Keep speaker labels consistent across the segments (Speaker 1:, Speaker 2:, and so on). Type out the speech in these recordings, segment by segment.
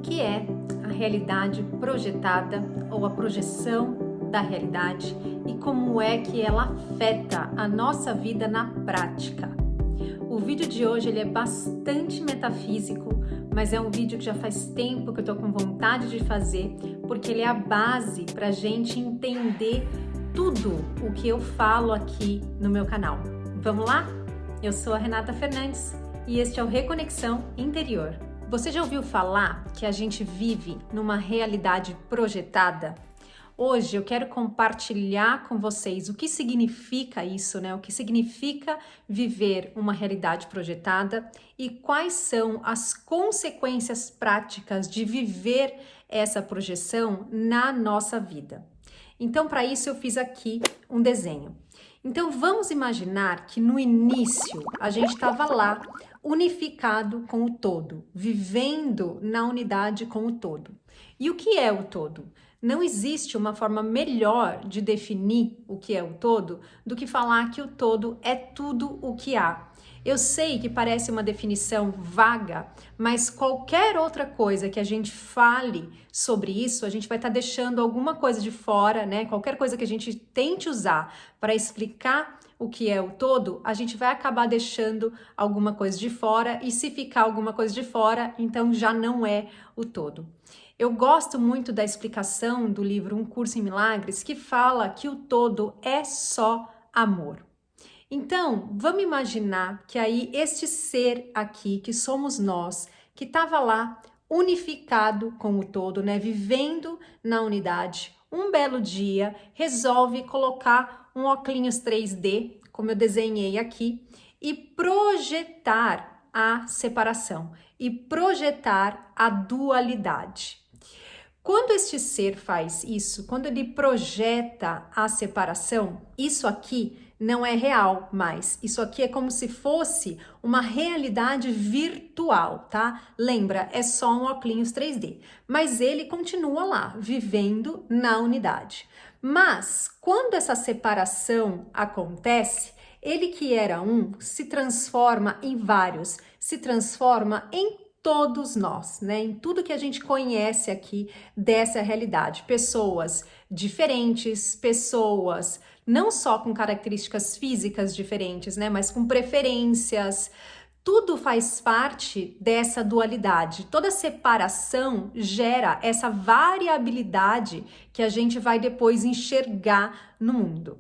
Speaker 1: que é a realidade projetada ou a projeção da realidade e como é que ela afeta a nossa vida na prática. O vídeo de hoje ele é bastante metafísico, mas é um vídeo que já faz tempo que eu tô com vontade de fazer, porque ele é a base para a gente entender tudo o que eu falo aqui no meu canal. Vamos lá? Eu sou a Renata Fernandes e este é o Reconexão Interior. Você já ouviu falar que a gente vive numa realidade projetada? Hoje eu quero compartilhar com vocês o que significa isso, né? O que significa viver uma realidade projetada e quais são as consequências práticas de viver essa projeção na nossa vida. Então, para isso eu fiz aqui um desenho. Então, vamos imaginar que no início a gente estava lá unificado com o todo, vivendo na unidade com o todo. E o que é o todo? Não existe uma forma melhor de definir o que é o todo do que falar que o todo é tudo o que há. Eu sei que parece uma definição vaga, mas qualquer outra coisa que a gente fale sobre isso, a gente vai estar deixando alguma coisa de fora, né? Qualquer coisa que a gente tente usar para explicar o que é o todo, a gente vai acabar deixando alguma coisa de fora, e se ficar alguma coisa de fora, então já não é o todo. Eu gosto muito da explicação do livro Um Curso em Milagres, que fala que o todo é só amor. Então, vamos imaginar que aí este ser aqui, que somos nós, que estava lá unificado com o todo, né, vivendo na unidade, um belo dia resolve colocar um óculos 3D, como eu desenhei aqui, e projetar a separação, e projetar a dualidade. Quando este ser faz isso, quando ele projeta a separação, isso aqui não é real mais. Isso aqui é como se fosse uma realidade virtual, tá? Lembra, é só um óculos 3D. Mas ele continua lá, vivendo na unidade. Mas, quando essa separação acontece, ele que era um se transforma em vários, se transforma em todos nós, né? Em tudo que a gente conhece aqui dessa realidade. Pessoas diferentes, pessoas não só com características físicas diferentes, né? Mas com preferências. Tudo faz parte dessa dualidade. Toda separação gera essa variabilidade que a gente vai depois enxergar no mundo.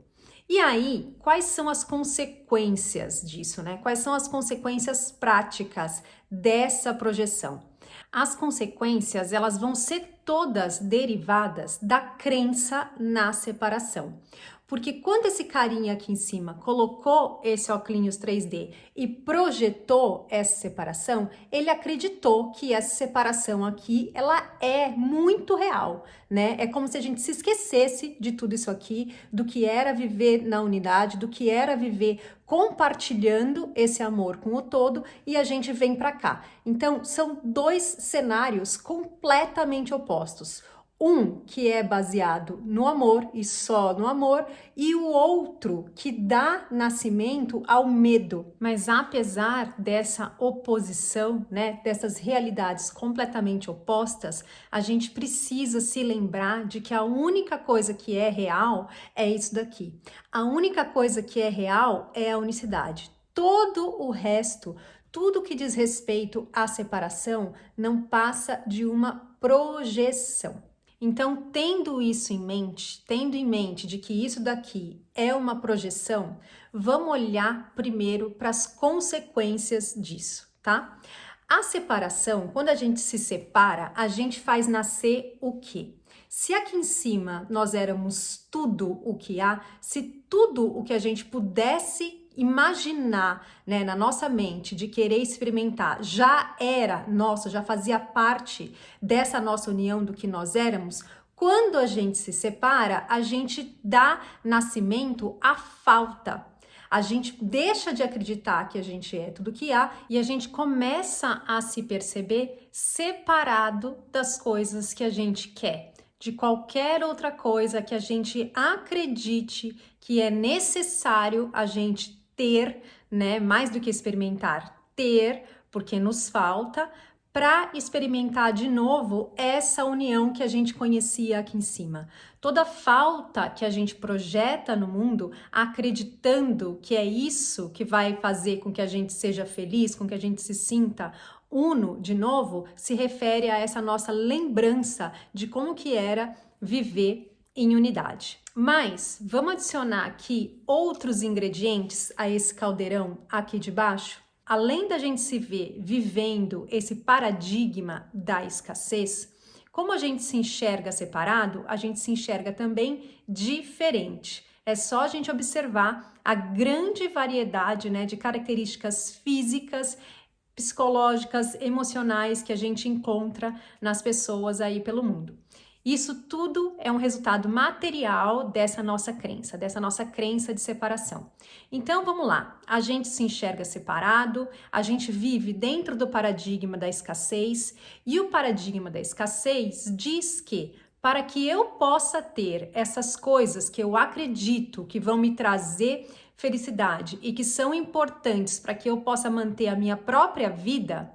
Speaker 1: E aí, quais são as consequências disso, né? Quais são as consequências práticas dessa projeção? As consequências, elas vão ser todas derivadas da crença na separação. Porque quando esse carinha aqui em cima colocou esse óculos 3D e projetou essa separação, ele acreditou que essa separação aqui, ela é muito real, né? É como se a gente se esquecesse de tudo isso aqui, do que era viver na unidade, do que era viver compartilhando esse amor com o todo, e a gente vem para cá. Então, são dois cenários completamente opostos. Um que é baseado no amor e só no amor, e o outro que dá nascimento ao medo. Mas apesar dessa oposição, né, dessas realidades completamente opostas, a gente precisa se lembrar de que a única coisa que é real é isso daqui. A única coisa que é real é a unicidade. Todo o resto, tudo que diz respeito à separação, não passa de uma projeção. Então, tendo isso em mente, tendo em mente de que isso daqui é uma projeção, vamos olhar primeiro para as consequências disso, tá? A separação, quando a gente se separa, a gente faz nascer o quê? Se aqui em cima nós éramos tudo o que há, se tudo o que a gente pudesse imaginar, né, na nossa mente de querer experimentar já era nosso, já fazia parte dessa nossa união do que nós éramos, quando a gente se separa, a gente dá nascimento à falta. A gente deixa de acreditar que a gente é tudo que há e a gente começa a se perceber separado das coisas que a gente quer, de qualquer outra coisa que a gente acredite que é necessário a gente ter, né, mais do que experimentar, ter, porque nos falta, para experimentar de novo essa união que a gente conhecia aqui em cima. Toda falta que a gente projeta no mundo, acreditando que é isso que vai fazer com que a gente seja feliz, com que a gente se sinta uno de novo, se refere a essa nossa lembrança de como que era viver em unidade. Mas vamos adicionar aqui outros ingredientes a esse caldeirão aqui de baixo? Além da gente se ver vivendo esse paradigma da escassez, como a gente se enxerga separado, a gente se enxerga também diferente. É só a gente observar a grande variedade, né, de características físicas, psicológicas, emocionais que a gente encontra nas pessoas aí pelo mundo. Isso tudo é um resultado material dessa nossa crença de separação. Então vamos lá, a gente se enxerga separado, a gente vive dentro do paradigma da escassez, e o paradigma da escassez diz que para que eu possa ter essas coisas que eu acredito que vão me trazer felicidade e que são importantes para que eu possa manter a minha própria vida,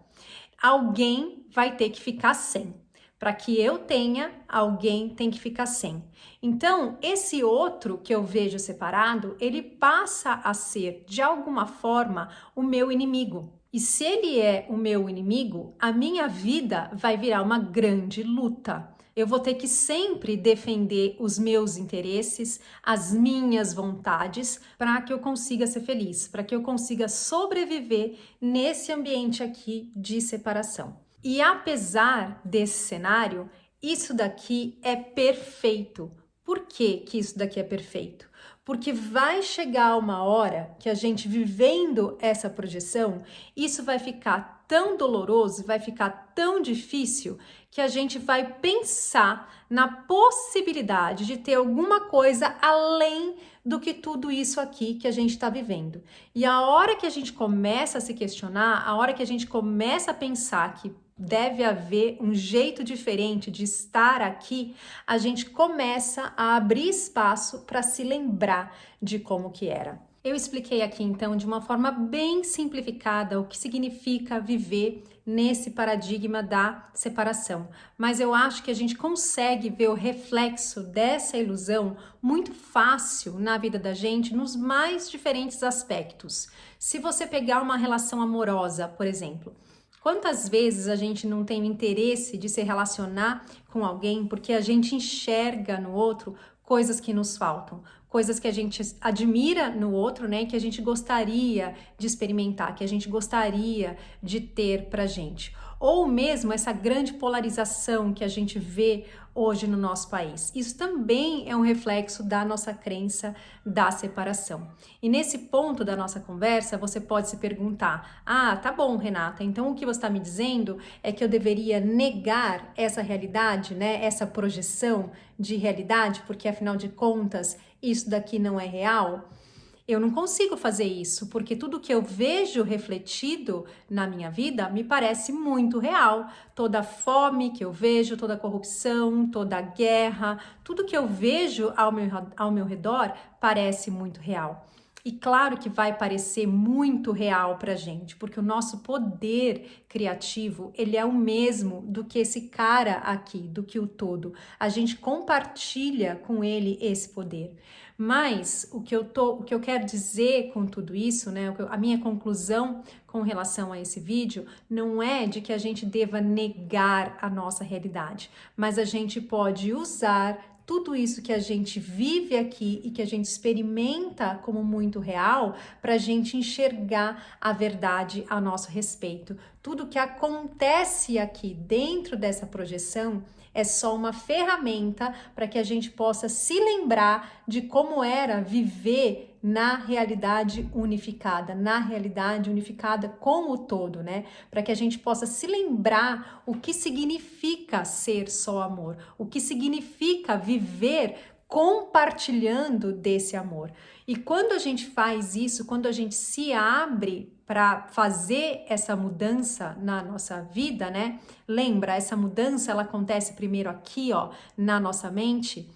Speaker 1: alguém vai ter que ficar sem. Para que eu tenha, alguém tem que ficar sem. Então, esse outro que eu vejo separado, ele passa a ser, de alguma forma, o meu inimigo. E se ele é o meu inimigo, a minha vida vai virar uma grande luta. Eu vou ter que sempre defender os meus interesses, as minhas vontades, para que eu consiga ser feliz, para que eu consiga sobreviver nesse ambiente aqui de separação. E apesar desse cenário, isso daqui é perfeito. Por que isso daqui é perfeito? Porque vai chegar uma hora que a gente vivendo essa projeção, isso vai ficar tão doloroso, vai ficar tão difícil, que a gente vai pensar na possibilidade de ter alguma coisa além do que tudo isso aqui que a gente está vivendo. E a hora que a gente começa a se questionar, a hora que a gente começa a pensar que deve haver um jeito diferente de estar aqui, a gente começa a abrir espaço para se lembrar de como que era. Eu expliquei aqui então de uma forma bem simplificada o que significa viver nesse paradigma da separação, mas eu acho que a gente consegue ver o reflexo dessa ilusão muito fácil na vida da gente nos mais diferentes aspectos. Se você pegar uma relação amorosa, por exemplo, quantas vezes a gente não tem o interesse de se relacionar com alguém porque a gente enxerga no outro coisas que nos faltam, coisas que a gente admira no outro, né, que a gente gostaria de experimentar, que a gente gostaria de ter pra gente. Ou mesmo essa grande polarização que a gente vê hoje no nosso país. Isso também é um reflexo da nossa crença da separação. E nesse ponto da nossa conversa, você pode se perguntar: ah, tá bom, Renata, então o que você está me dizendo é que eu deveria negar essa realidade, né, essa projeção de realidade, porque afinal de contas, isso daqui não é real? Eu não consigo fazer isso, porque tudo que eu vejo refletido na minha vida me parece muito real. Toda a fome que eu vejo, toda a corrupção, toda a guerra, tudo que eu vejo ao meu redor parece muito real. E claro que vai parecer muito real pra gente, porque o nosso poder criativo, ele é o mesmo do que esse cara aqui, do que o todo. A gente compartilha com ele esse poder. Mas o que eu quero dizer com tudo isso, né, a minha conclusão com relação a esse vídeo, não é de que a gente deva negar a nossa realidade, mas a gente pode usar tudo isso que a gente vive aqui e que a gente experimenta como muito real para a gente enxergar a verdade a nosso respeito. Tudo que acontece aqui dentro dessa projeção é só uma ferramenta para que a gente possa se lembrar de como era viver na realidade unificada com o todo, né? Para que a gente possa se lembrar o que significa ser só amor, o que significa viver compartilhando desse amor. E quando a gente faz isso, quando a gente se abre para fazer essa mudança na nossa vida, né? Lembra, essa mudança ela acontece primeiro aqui, ó, na nossa mente.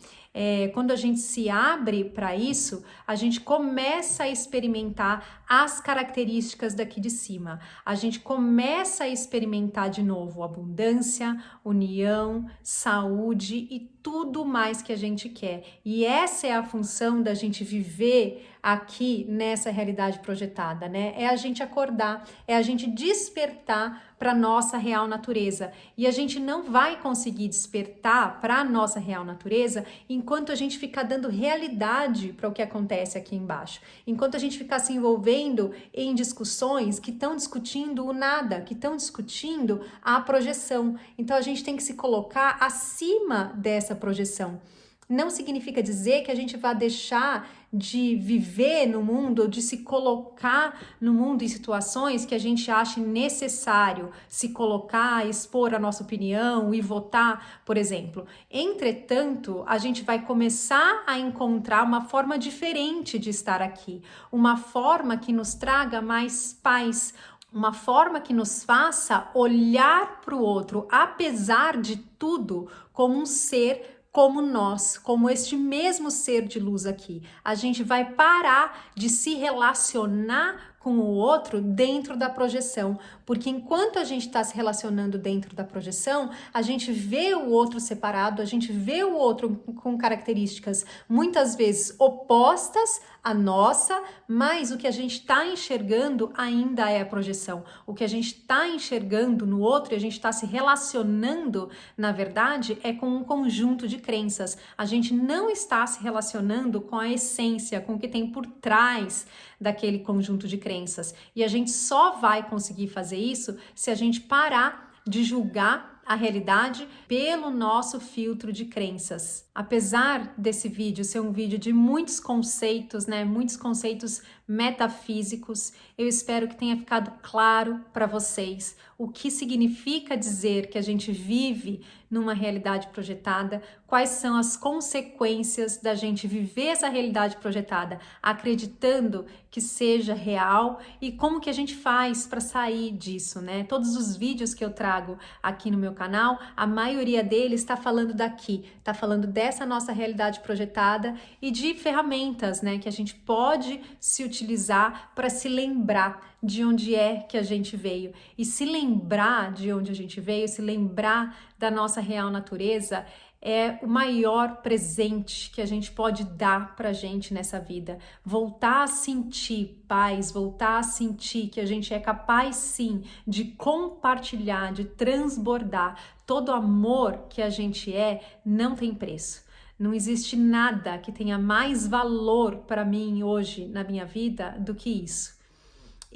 Speaker 1: Quando a gente se abre para isso, a gente começa a experimentar as características daqui de cima. A gente começa a experimentar de novo abundância, união, saúde e tudo mais que a gente quer. E essa é a função da gente viver aqui nessa realidade projetada, né? É a gente acordar, é a gente despertar para nossa real natureza. E a gente não vai conseguir despertar para a nossa real natureza enquanto a gente ficar dando realidade para o que acontece aqui embaixo. Enquanto a gente ficar se envolvendo em discussões que estão discutindo o nada, que estão discutindo a projeção. Então a gente tem que se colocar acima dessa projeção. Não significa dizer que a gente vai deixar de viver no mundo ou de se colocar no mundo em situações que a gente ache necessário se colocar, expor a nossa opinião e votar, por exemplo. Entretanto, a gente vai começar a encontrar uma forma diferente de estar aqui, uma forma que nos traga mais paz, uma forma que nos faça olhar para o outro, apesar de tudo, como um ser como nós, como este mesmo ser de luz aqui. A gente vai parar de se relacionar com o outro dentro da projeção, porque enquanto a gente está se relacionando dentro da projeção, a gente vê o outro separado, a gente vê o outro com características muitas vezes opostas à nossa, mas o que a gente está enxergando ainda é a projeção. O que a gente está enxergando no outro e a gente está se relacionando, na verdade, é com um conjunto de crenças. A gente não está se relacionando com a essência, com o que tem por trás daquele conjunto de crenças. E a gente só vai conseguir fazer isso se a gente parar de julgar a realidade pelo nosso filtro de crenças. Apesar desse vídeo ser um vídeo de muitos conceitos, né, muitos conceitos metafísicos, eu espero que tenha ficado claro para vocês o que significa dizer que a gente vive numa realidade projetada, quais são as consequências da gente viver essa realidade projetada, acreditando que seja real e como que a gente faz para sair disso, né? Todos os vídeos que eu trago aqui no meu canal, a maioria deles está falando daqui, está falando dessa nossa realidade projetada e de ferramentas, né, que a gente pode se utilizar para se lembrar de onde é que a gente veio. E se lembrar de onde a gente veio, se lembrar da nossa real natureza, é o maior presente que a gente pode dar pra gente nessa vida. Voltar a sentir paz, voltar a sentir que a gente é capaz sim de compartilhar, de transbordar todo o amor que a gente não tem preço. Não existe nada que tenha mais valor para mim hoje na minha vida do que isso.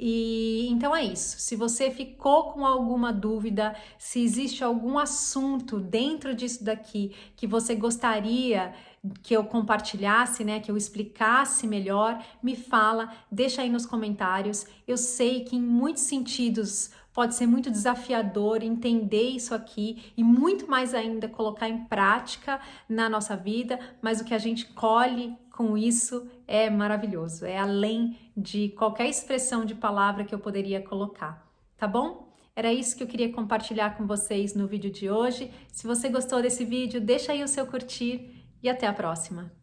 Speaker 1: E então é isso. Se você ficou com alguma dúvida, se existe algum assunto dentro disso daqui que você gostaria que eu compartilhasse, né, que eu explicasse melhor, me fala, deixa aí nos comentários. Eu sei que em muitos sentidos pode ser muito desafiador entender isso aqui e muito mais ainda colocar em prática na nossa vida, mas o que a gente colhe com isso é maravilhoso, é além de qualquer expressão de palavra que eu poderia colocar, tá bom? Era isso que eu queria compartilhar com vocês no vídeo de hoje. Se você gostou desse vídeo, deixa aí o seu curtir e até a próxima!